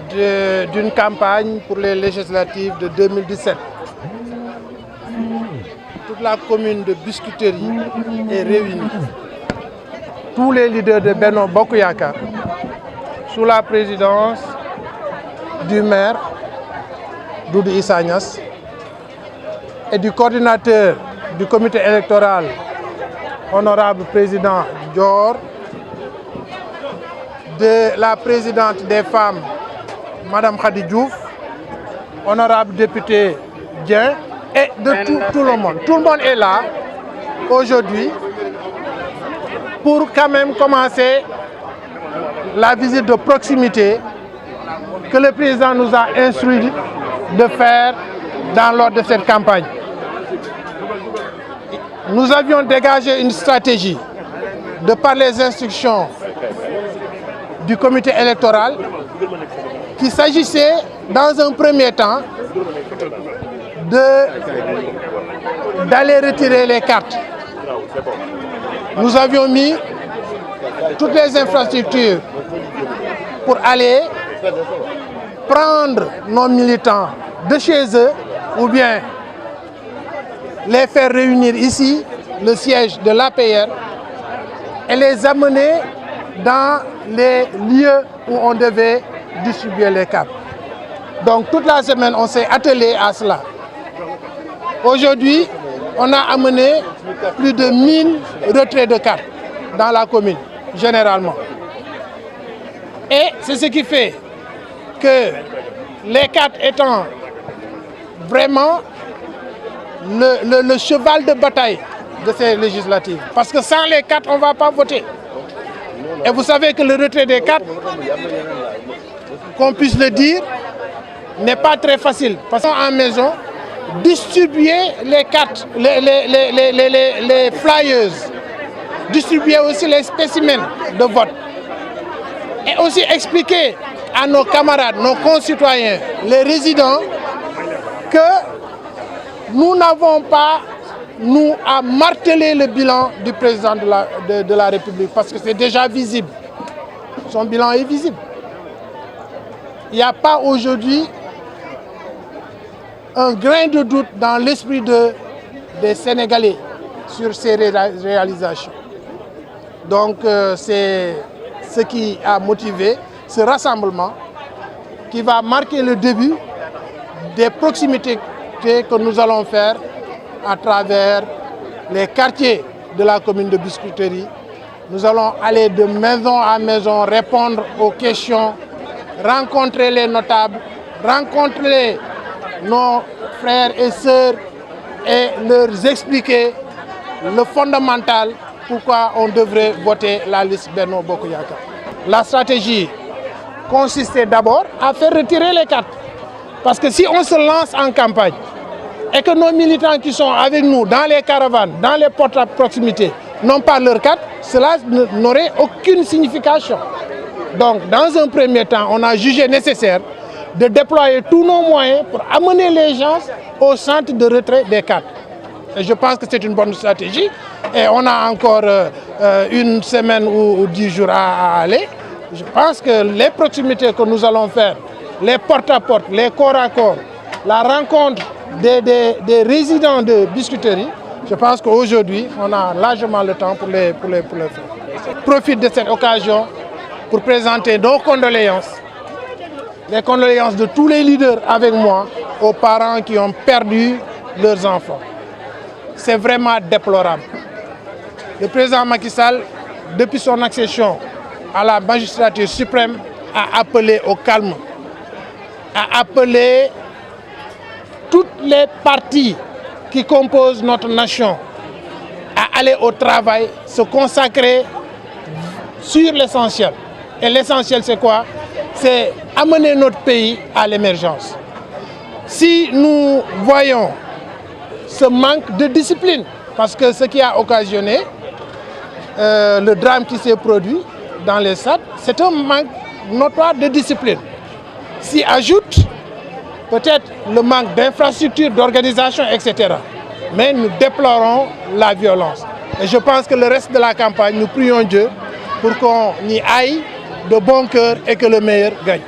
d'une campagne pour les législatives de 2017. Toute la commune de Biscuiterie est réunie. Tous les leaders de Benno Bokk Yakaar, sous la présidence du maire Doudou Issa Niasse et du coordinateur du comité électoral, honorable président Dior, de la présidente des femmes, Madame Khady Diouf, honorable député Dieng, et de tout le monde. Tout le monde est là aujourd'hui pour quand même commencer la visite de proximité que le président nous a instruit de faire dans l'ordre de cette campagne. Nous avions dégagé une stratégie de par les instructions du comité électoral qu'il s'agissait dans un premier temps d'aller retirer les cartes. Nous avions mis toutes les infrastructures pour aller prendre nos militants de chez eux ou bien les faire réunir ici, le siège de l'APR, et les amener dans les lieux où on devait distribuer les cartes. Donc toute la semaine, on s'est attelé à cela. Aujourd'hui, on a amené plus de 1000 retraits de cartes dans la commune, généralement. Et c'est ce qui fait que les cartes étant vraiment le cheval de bataille de ces législatives. Parce que sans les cartes, on ne va pas voter. Et vous savez que le retrait des cartes, qu'on puisse le dire, n'est pas très facile. Parce qu'en maison, distribuer les cartes, les flyers, distribuer aussi les spécimens de vote. Et aussi expliquer à nos camarades, nos concitoyens, les résidents, que nous n'avons pas, nous, à marteler le bilan du président de la République, parce que c'est déjà visible. Son bilan est visible. Il n'y a pas aujourd'hui un grain de doute dans l'esprit des Sénégalais sur ces réalisations. Donc c'est ce qui a motivé ce rassemblement qui va marquer le début des proximités que nous allons faire à travers les quartiers de la commune de Biscuiterie. Nous allons aller de maison à maison, répondre aux questions, rencontrer les notables, rencontrer nos frères et sœurs et leur expliquer le fondamental pourquoi on devrait voter la liste Benno Bokk Yakaar. La stratégie consistait d'abord à faire retirer les cartes. Parce que si on se lance en campagne et que nos militants qui sont avec nous dans les caravanes, dans les portes à proximité, n'ont pas leur carte, cela n'aurait aucune signification. Donc, dans un premier temps, on a jugé nécessaire de déployer tous nos moyens pour amener les gens au centre de retrait des cartes. Et je pense que c'est une bonne stratégie. Et on a encore une semaine ou 10 jours à aller. Je pense que les proximités que nous allons faire, les porte-à-porte, les corps à corps, la rencontre des résidents de Biscuiterie, je pense qu'aujourd'hui, on a largement le temps pour les faire. Je profite de cette occasion pour présenter nos condoléances, les condoléances de tous les leaders avec moi, aux parents qui ont perdu leurs enfants. C'est vraiment déplorable. Le président Macky Sall, depuis son accession à la magistrature suprême, a appelé au calme, a appelé toutes les parties qui composent notre nation à aller au travail, se consacrer sur l'essentiel. Et l'essentiel, c'est quoi? C'est amener notre pays à l'émergence. Si nous voyons ce manque de discipline, parce que ce qui a occasionné le drame qui s'est produit dans les stades, c'est un manque notoire de discipline. S'y ajoute peut-être le manque d'infrastructures, d'organisation, etc. Mais nous déplorons la violence. Et je pense que le reste de la campagne, nous prions Dieu pour qu'on y aille de bon cœur et que le meilleur gagne.